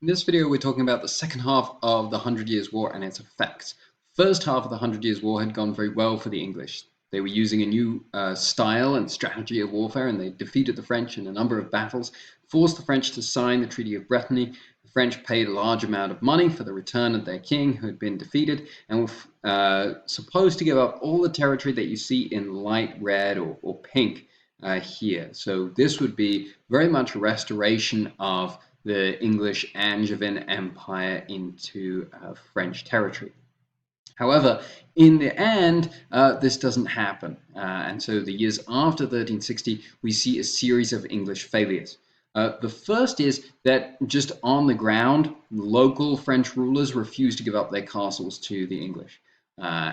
In this video, we're talking about the second half of the Hundred Years' War and its effects. First half of the Hundred Years' War had gone very well for the English. They were using a new style and strategy of warfare, and they defeated the French in a number of battles, forced the French to sign the Treaty of Brittany. The French paid a large amount of money for the return of their king, who had been defeated, and were supposed to give up all the territory that you see in light red or pink here. So this would be very much a restoration of the English Angevin Empire into French territory. However, in the end, this doesn't happen. And so the years after 1360, we see a series of English failures. The first is that just on the ground, local French rulers refuse to give up their castles to the English.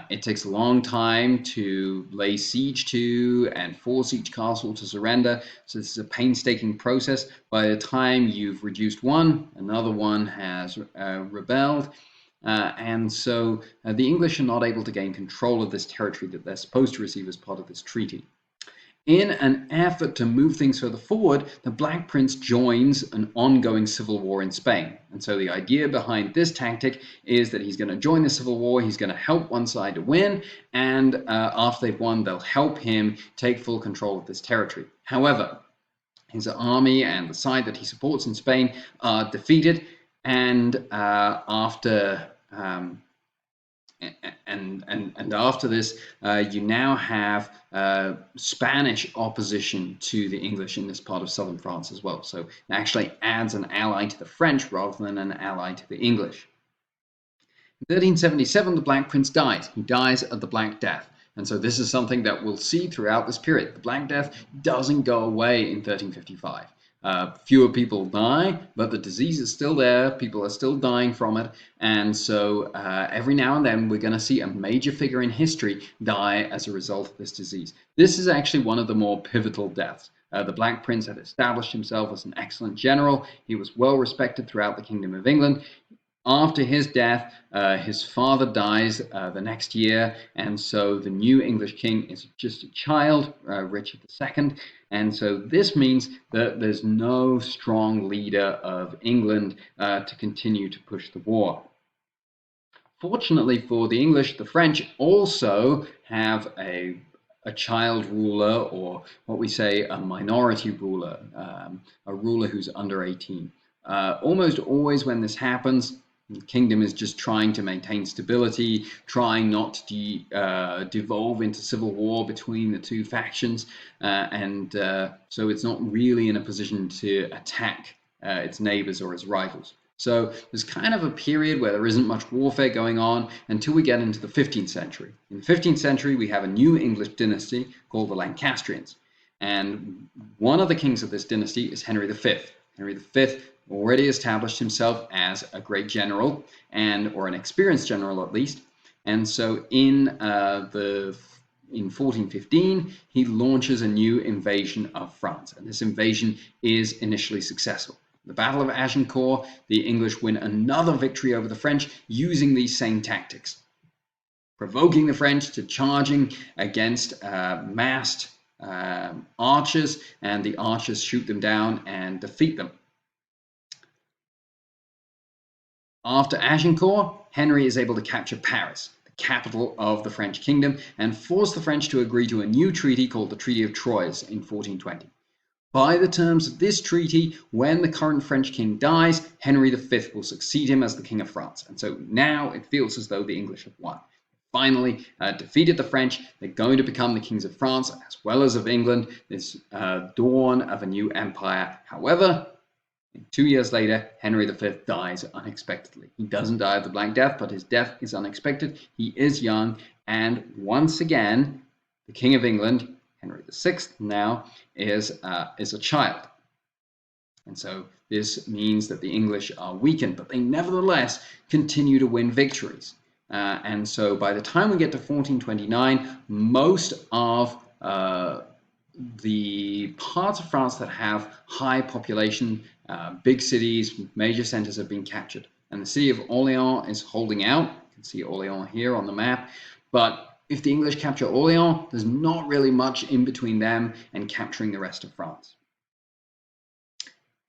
It takes a long time to lay siege to and force each castle to surrender. So this is a painstaking process. By the time you've reduced one, another one has rebelled. And so the English are not able to gain control of this territory that they're supposed to receive as part of this treaty. In an effort to move things further forward, the Black Prince joins an ongoing civil war in Spain. And so the idea behind this tactic is that he's going to join the civil war, he's going to help one side to win, and after they've won, they'll help him take full control of this territory. However, his army and the side that he supports in Spain are defeated, and after this, you now have Spanish opposition to the English in this part of southern France as well. So it actually adds an ally to the French rather than an ally to the English. In 1377, the Black Prince dies. He dies of the Black Death. And so this is something that we'll see throughout this period. The Black Death doesn't go away in 1355. Fewer people die, but the disease is still there. People are still dying from it. And so every now and then we're going to see a major figure in history die as a result of this disease. This is actually one of the more pivotal deaths. The Black Prince had established himself as an excellent general. He was well respected throughout the Kingdom of England. After his death, his father dies the next year, and so the new English king is just a child, Richard II, and so this means that there's no strong leader of England to continue to push the war. Fortunately for the English, the French also have a child ruler, or what we say a minority ruler, a ruler who's under 18. Almost always when this happens, the kingdom is just trying to maintain stability, trying not to devolve into civil war between the two factions, so it's not really in a position to attack its neighbors or its rivals. So there's kind of a period where there isn't much warfare going on until we get into the 15th century. In the 15th century, we have a new English dynasty called the Lancastrians. And one of the kings of this dynasty is Henry V. Henry V already established himself as a great general, or an experienced general at least. And so in 1415, he launches a new invasion of France. And this invasion is initially successful. The Battle of Agincourt, the English win another victory over the French using these same tactics, provoking the French to charging against massed archers, and the archers shoot them down and defeat them. After Agincourt, Henry is able to capture Paris, the capital of the French kingdom, and force the French to agree to a new treaty called the Treaty of Troyes in 1420. By the terms of this treaty, when the current French king dies, Henry V will succeed him as the King of France. And so now it feels as though the English have won. Finally defeated the French. They're going to become the kings of France as well as of England, this dawn of a new empire. However, 2 years later, Henry V dies unexpectedly. He doesn't die of the Black Death, but his death is unexpected. He is young, and once again, the King of England, Henry VI now, is a child. And so this means that the English are weakened, but they nevertheless continue to win victories. And so by the time we get to 1429, most of the parts of France that have high population, big cities, major centers have been captured. And the city of Orléans is holding out. You can see Orléans here on the map. But if the English capture Orléans, there's not really much in between them and capturing the rest of France.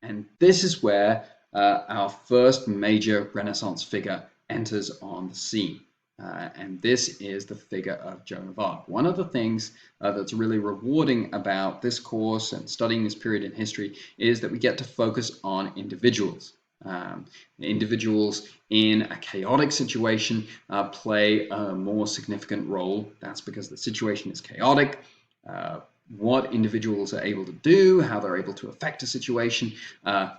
And this is where our first major Renaissance figure enters on the scene. And this is the figure of Joan of Arc. One of the things that's really rewarding about this course and studying this period in history is that we get to focus on individuals. Individuals in a chaotic situation play a more significant role. That's because the situation is chaotic. What individuals are able to do, how they're able to affect a situation,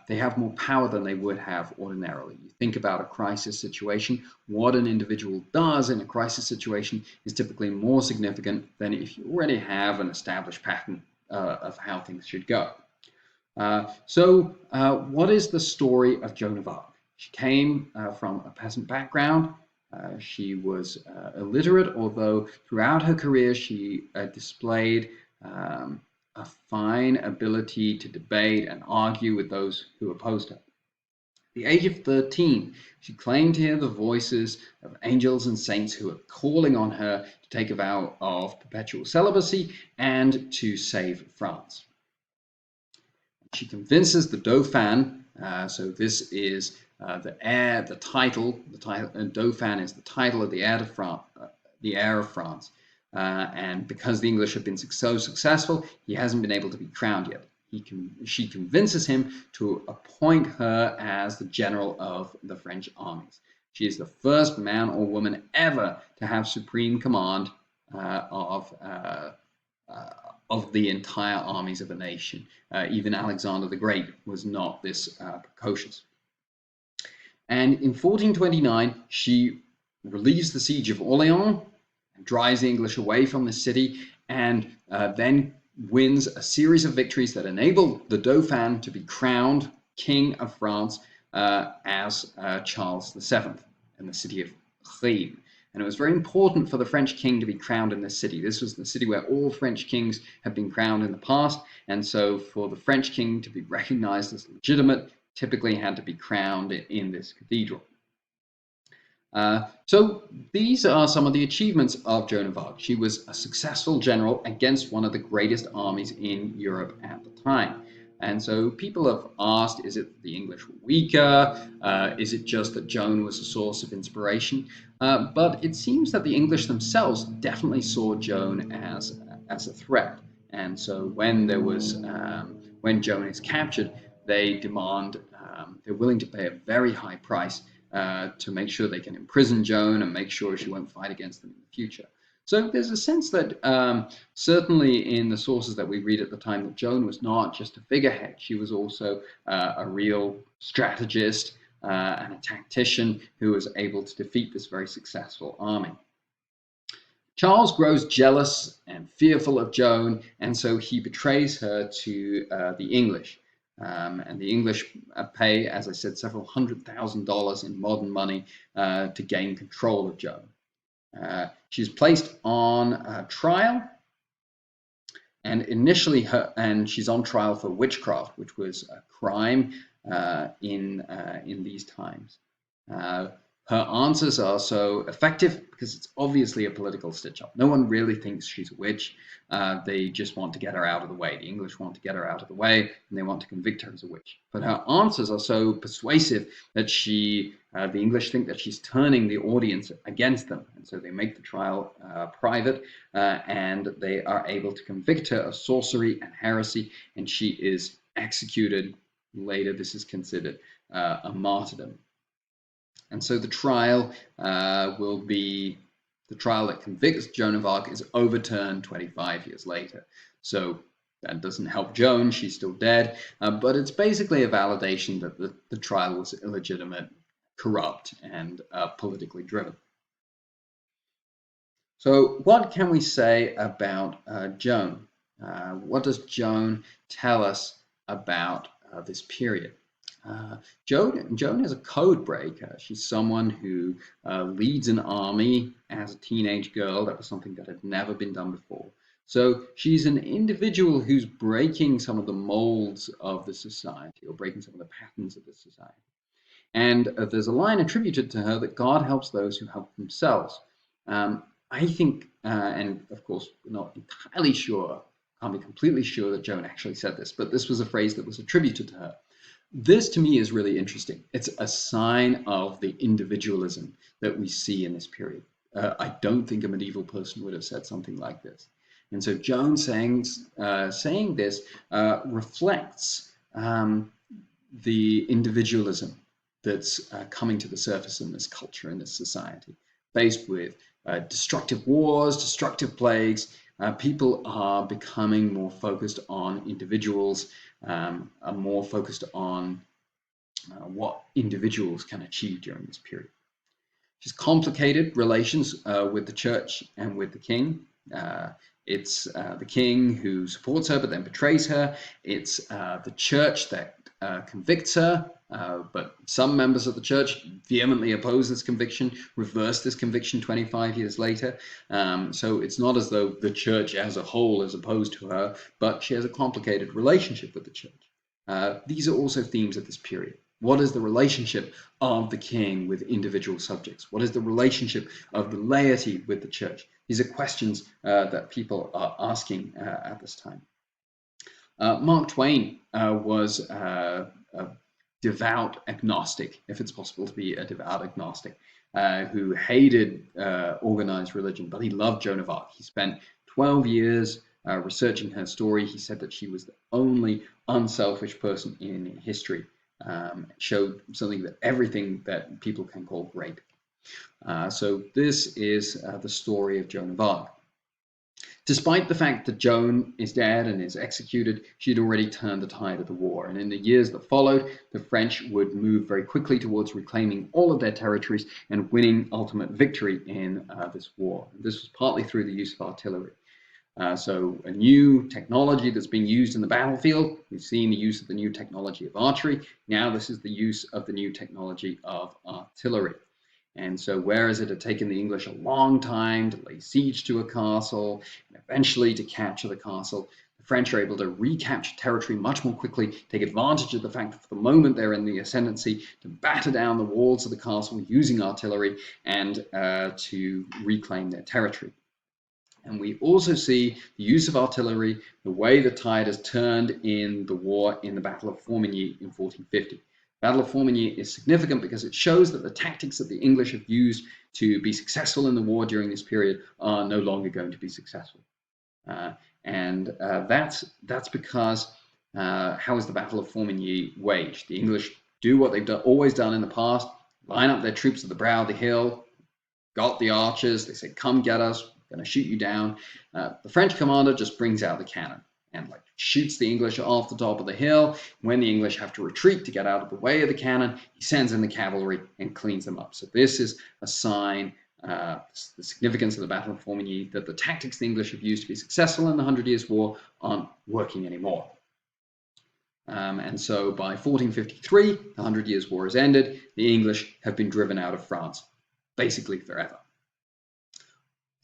they have more power than they would have ordinarily. You think about a crisis situation, what an individual does in a crisis situation is typically more significant than if you already have an established pattern of how things should go. So what is the story of Joan of Arc? She came from a peasant background. She was illiterate, although throughout her career she displayed a fine ability to debate and argue with those who opposed her. At the age of 13, she claimed to hear the voices of angels and saints who were calling on her to take a vow of perpetual celibacy and to save France. She convinces the Dauphin, so this is the heir, the title, Dauphin is the title of the heir of France. And because the English have been so successful, he hasn't been able to be crowned yet. She convinces him to appoint her as the general of the French armies. She is the first man or woman ever to have supreme command of the entire armies of a nation. Even Alexander the Great was not this precocious. And in 1429, she relieves the siege of Orleans, drives the English away from the city, and then wins a series of victories that enable the Dauphin to be crowned King of France as Charles VII in the city of Rheims. And it was very important for the French king to be crowned in this city. This was the city where all French kings had been crowned in the past, and so for the French king to be recognized as legitimate, typically had to be crowned in this cathedral. So these are some of the achievements of Joan of Arc. She was a successful general against one of the greatest armies in Europe at the time. And so people have asked, is it the English were weaker? Is it just that Joan was a source of inspiration? But it seems that the English themselves definitely saw Joan as a threat. And so when Joan is captured, they demand, they're willing to pay a very high price to make sure they can imprison Joan and make sure she won't fight against them in the future. So there's a sense that certainly in the sources that we read at the time that Joan was not just a figurehead. She was also a real strategist and a tactician who was able to defeat this very successful army. Charles grows jealous and fearful of Joan, and so he betrays her to the English. And the English pay, as I said, several $100,000 in modern money to gain control of Joan. She's placed on trial, and initially she's on trial for witchcraft, which was a crime in these times. Her answers are so effective because it's obviously a political stitch-up. No one really thinks she's a witch. They just want to get her out of the way. The English want to get her out of the way, and they want to convict her as a witch. But her answers are so persuasive that the English think that she's turning the audience against them. And so they make the trial private, and they are able to convict her of sorcery and heresy, and she is executed. Later, this is considered a martyrdom. And so the trial the trial that convicts Joan of Arc is overturned 25 years later. So that doesn't help Joan, she's still dead, but it's basically a validation that the trial was illegitimate, corrupt, and politically driven. So what can we say about Joan? What does Joan tell us about this period? Joan is a code breaker. She's someone who leads an army as a teenage girl. That was something that had never been done before. So she's an individual who's breaking some of the molds of the society, or breaking some of the patterns of the society. And there's a line attributed to her that God helps those who help themselves. I think, and of course, we're not entirely sure, can't be completely sure that Joan actually said this, but this was a phrase that was attributed to her. This to me is really interesting. It's a sign of the individualism that we see in this period. I don't think a medieval person would have said something like this. And so Joan saying this reflects the individualism that's coming to the surface in this culture, in this society, faced with destructive wars, destructive plagues. People are becoming more focused on individuals, are more focused on what individuals can achieve during this period. She's complicated relations with the church and with the king. It's the king who supports her but then betrays her. It's the church that convicts her, but some members of the church vehemently oppose this conviction, reverse this conviction 25 years later. So it's not as though the church as a whole is opposed to her, but she has a complicated relationship with the church. These are also themes of this period. What is the relationship of the king with individual subjects? What is the relationship of the laity with the church? These are questions that people are asking at this time. Mark Twain was a devout agnostic, if it's possible to be a devout agnostic, who hated organized religion, but he loved Joan of Arc. He spent 12 years researching her story. He said that she was the only unselfish person in history. Showed something that everything that people can call great. So this is the story of Joan of Arc. Despite the fact that Joan is dead and is executed, she had already turned the tide of the war. And in the years that followed, the French would move very quickly towards reclaiming all of their territories and winning ultimate victory in this war. And this was partly through the use of artillery. So a new technology that's being used in the battlefield. We've seen the use of the new technology of archery. Now this is the use of the new technology of artillery. And so whereas it had taken the English a long time to lay siege to a castle and eventually to capture the castle, the French are able to recapture territory much more quickly, take advantage of the fact that for the moment they're in the ascendancy, to batter down the walls of the castle using artillery and to reclaim their territory. And we also see the use of artillery, the way the tide has turned in the war in the Battle of Fourteenth in 1450. The Battle of Fourteenth is significant because it shows that the tactics that the English have used to be successful in the war during this period are no longer going to be successful. That's because how is the Battle of Fourteenth waged? The English do what they've always done in the past, line up their troops at the brow of the hill, got the archers, they say, come get us, we're going to shoot you down. The French commander just brings out the cannon and shoots the English off the top of the hill. When the English have to retreat to get out of the way of the cannon, he sends in the cavalry and cleans them up. So this is a sign, the significance of the Battle of Fourteenth, that the tactics the English have used to be successful in the 100 Years' War aren't working anymore. And so by 1453, the 100 Years' War has ended. The English have been driven out of France, basically forever.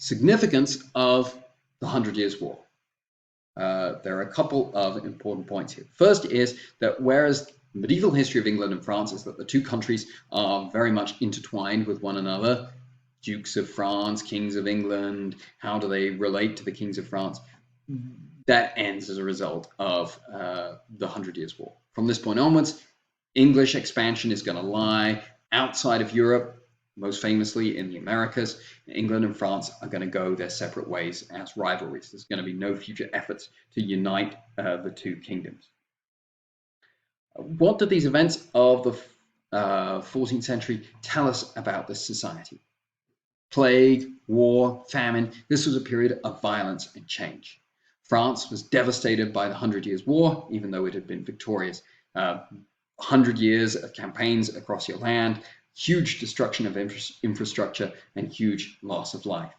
Significance of the 100 Years' War. There are a couple of important points here. First is that whereas medieval history of England and France is that the two countries are very much intertwined with one another, dukes of France, kings of England, how do they relate to the kings of France? That ends as a result of the 100 Years' War. From this point onwards, English expansion is going to lie outside of Europe, most famously in the Americas. England and France are going to go their separate ways as rivalries. There's going to be no future efforts to unite the two kingdoms. What do these events of the 14th century tell us about this society? Plague, war, famine. This was a period of violence and change. France was devastated by the 100 Years' War, even though it had been victorious. 100 years of campaigns across your land, huge destruction of infrastructure, and huge loss of life.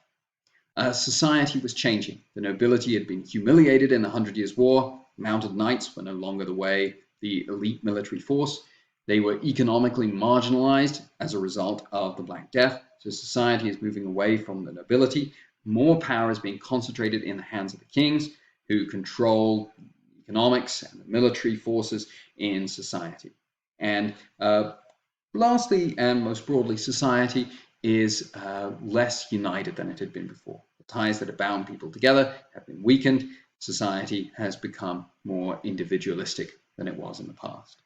Society was changing. The nobility had been humiliated in the 100 Years' War. Mounted knights were no longer the elite military force. They were economically marginalized as a result of the Black Death. So society is moving away from the nobility. More power is being concentrated in the hands of the kings, who control economics and the military forces in society. And lastly, and most broadly, society is less united than it had been before. The ties that have bound people together have been weakened. Society has become more individualistic than it was in the past.